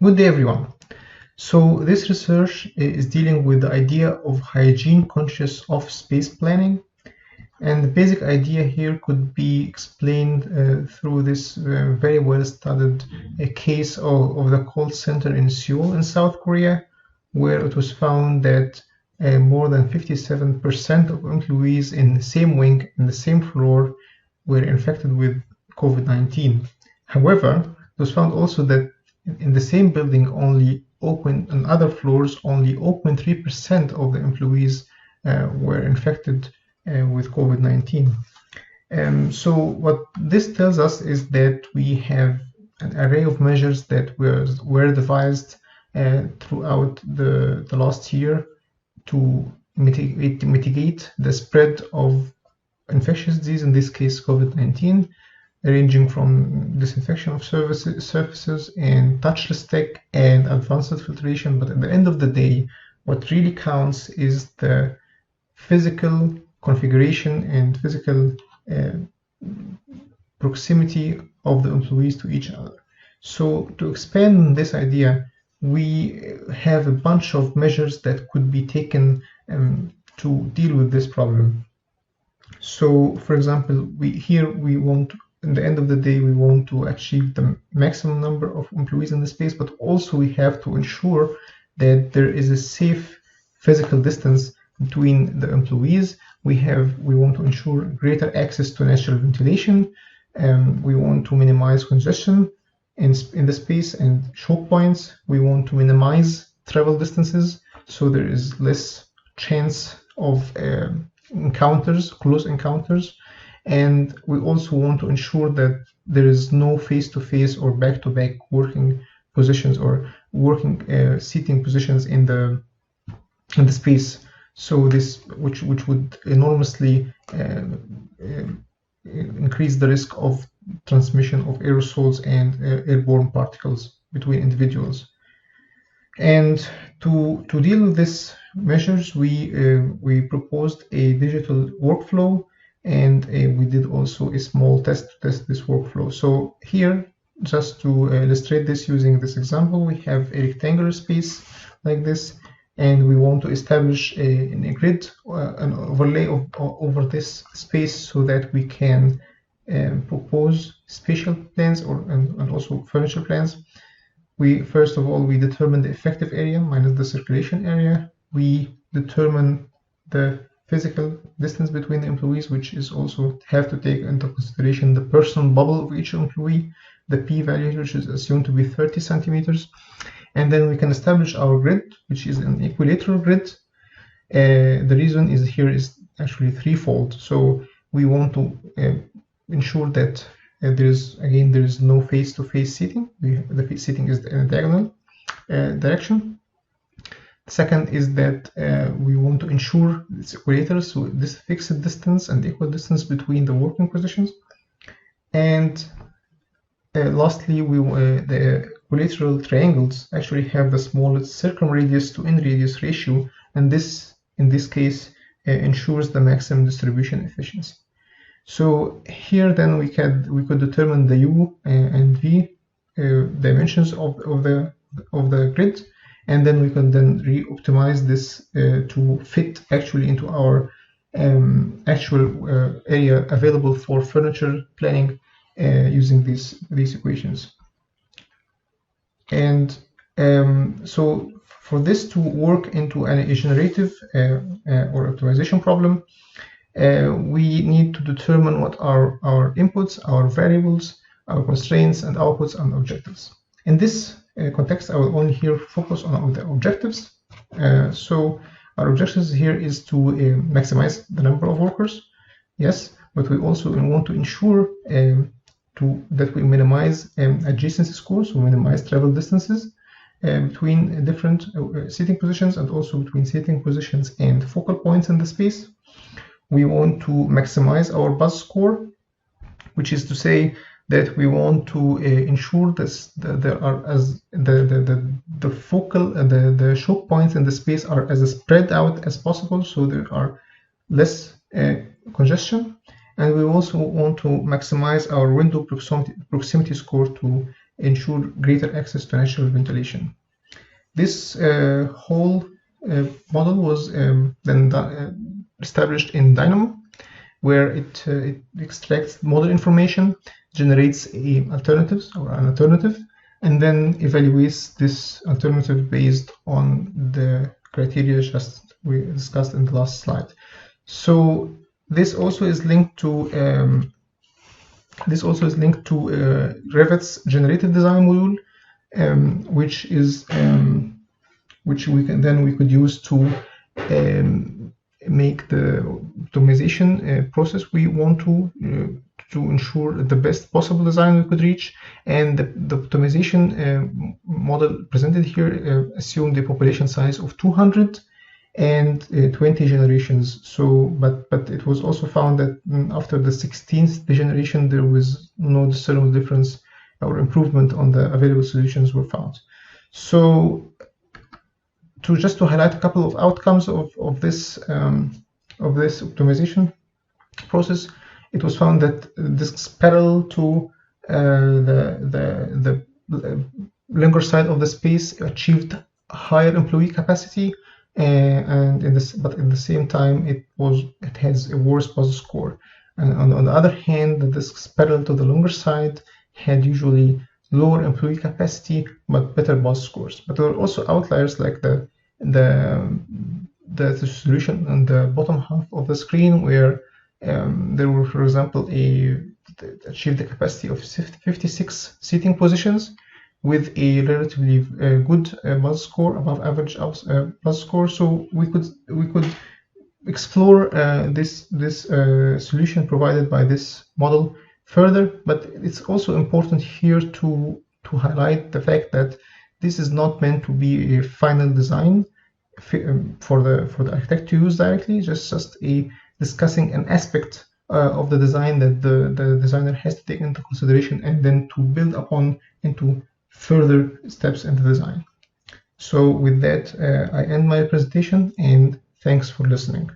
Good day, everyone. So this research is dealing with the idea of hygiene-conscious office space planning. And the basic idea here could be explained through this very well-studied case of the call center in Seoul in South Korea, where it was found that more than 57% of employees in the same wing, in the same floor, were infected with COVID-19. However, it was found also that in the same building, only on other floors, only 0.3% of the employees were infected with COVID-19. So what this tells us is that we have an array of measures that were devised throughout the last year to mitigate the spread of infectious disease, in this case COVID-19, ranging from disinfection of surfaces and touchless tech and advanced filtration. But at the end of the day, what really counts is the physical configuration and physical proximity of the employees to each other. So to expand on this idea, we have a bunch of measures that could be taken to deal with this problem. So, for example, we want, in the end of the day, we want to achieve the maximum number of employees in the space, but also we have to ensure that there is a safe physical distance between the employees. We want to ensure greater access to natural ventilation. We want to minimize congestion in the space and choke points. We want to minimize travel distances so there is less chance of close encounters. And we also want to ensure that there is no face-to-face or back-to-back working positions or working seating positions in the space. So this, which would enormously increase the risk of transmission of aerosols and airborne particles between individuals. And to deal with these measures, we proposed a digital workflow, and we did also a small test to test this workflow. So here, just to illustrate this using this example, we have a rectangular space like this, and we want to establish in a grid an overlay over this space so that we can propose spatial plans and also furniture plans. First of all, we determine the effective area minus the circulation area. We determine the physical distance between the employees, which is also have to take into consideration the personal bubble of each employee, the p-value, which is assumed to be 30 centimeters. And then we can establish our grid, which is an equilateral grid. The reason is actually threefold. So we want to ensure that there is no face-to-face seating. The seating is in a diagonal direction. Second is that we want to ensure this equalator, so this fixed distance and equal distance between the working positions. And lastly, the equilateral triangles actually have the smallest circumradius to end radius ratio, and this, in this case, ensures the maximum distribution efficiency. So here, then we could determine the U and V dimensions of the grid, and then we can then re-optimize this to fit actually into our actual area available for furniture planning using these equations. And so for this to work into a generative or optimization problem, we need to determine what are our inputs, our variables, our constraints, and outputs and objectives. In this context, I will only here focus on the objectives. So our objectives here is to maximize the number of workers, yes, but we also want to ensure that we minimize adjacency scores, so minimize travel distances between different seating positions, and also between seating positions and focal points in the space. We want to maximize our buzz score, which is to say that we want to ensure that there are the focal and the choke points in the space are as spread out as possible, so there are less congestion. And we also want to maximize our window proximity score to ensure greater access to natural ventilation. This whole model was then established in Dynamo, where it extracts model information, generates an alternative, and then evaluates this alternative based on the criteria just we discussed in the last slide. So this also is linked to Revit's generative design module, which we could use to make the optimization process we want to ensure the best possible design we could reach. And the optimization model presented here assumed a population size of 200 and 20 generations. So, but it was also found that after the 16th generation, there was no discernible difference or improvement on the available solutions were found. So, just to highlight a couple of outcomes of this optimization process, it was found that discs parallel to the longer side of the space achieved higher employee capacity, but at the same time it has a worse buzz score. And on the other hand, the discs parallel to the longer side had usually lower employee capacity but better buzz scores. But there were also outliers like the solution on the bottom half of the screen, where there were, for example, achieved the capacity of 56 seating positions with a relatively good buzz score, above average buzz score. So we could explore this solution provided by this model further. But it's also important here to highlight the fact that this is not meant to be a final design for the architect to use directly, just discussing an aspect of the design that the designer has to take into consideration, and then to build upon into further steps in the design. So with that, I end my presentation, and thanks for listening.